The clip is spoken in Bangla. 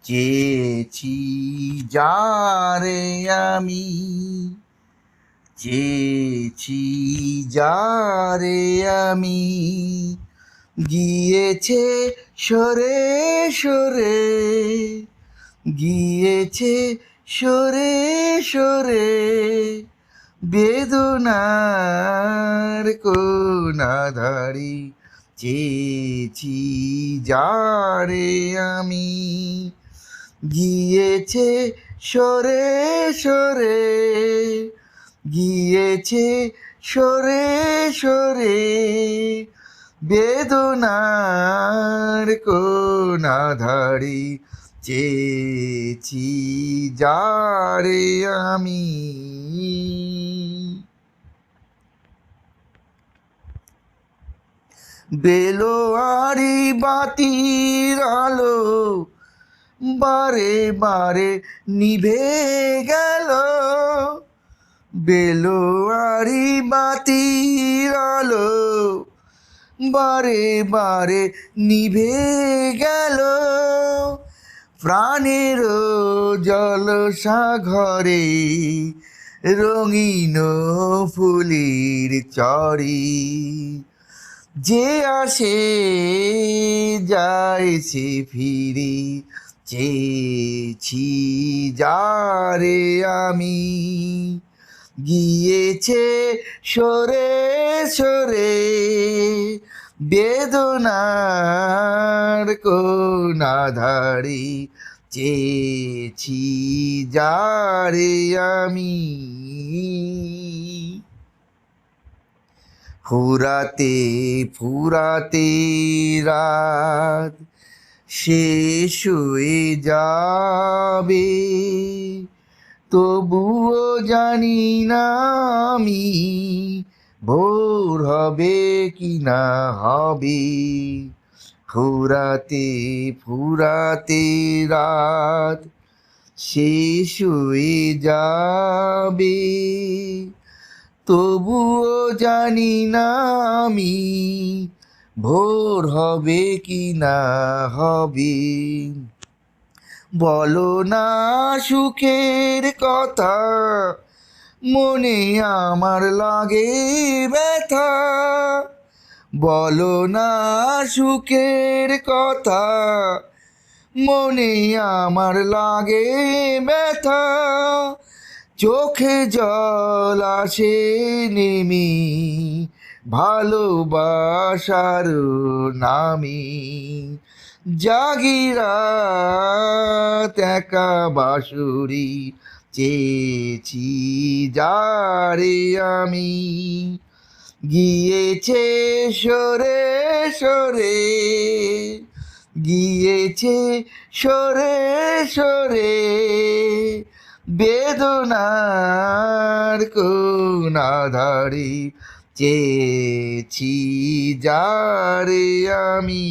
চেয়েছি যারে আমি, চেয়েছি যারে আমি, গিয়েছে সরে সরে, গিয়েছে সরে সরে, বেদনার কোন আধারে, চেয়েছি যারে আমি, গিয়েছে সরে সরে, গিয়েছে সরে সরে, বেদনার কোন আধারে, চেয়েছি যারে আমি। বেলোয়ারি বাতির আলো বারে বারে নিভে গেল, বেলোয়ারি বাতির আলো বারে বারে নিভে গেল, প্রাণের জলসাঘরে রঙিন ফুলের চরি, যে আসে যায় সে ফিরে, চেয়েছি যারে আমি, গিয়েছে সরে সরে, বেদনার কোন আধারে, চেয়েছি যারে আমি। ফুরাতে ফুরাতে রাত শেষ হয়ে যাবে, তবুও জানি না আমি ভোর হবে কি না হবে। ফুরাতে ফুরাতে রাত শেষ হয়ে যাবে, তবুও জানি না আমি ভোর হবে কি না হবে। বলো না সুখের কথা, মনে আমার লাগে ব্যথা, বলো না সুখের কথা, মনে আমার লাগে ব্যথা, চোখে জল আসে নেমে ভালোবাসার নামে, জাগিরাত একা বাঁশুরি, চেয়েছি যারে আমি, গিয়েছে সরে সরে, গিয়েছে সরে সরে, বেদনার কোন আধারে, চেয়েছি যারে আমি।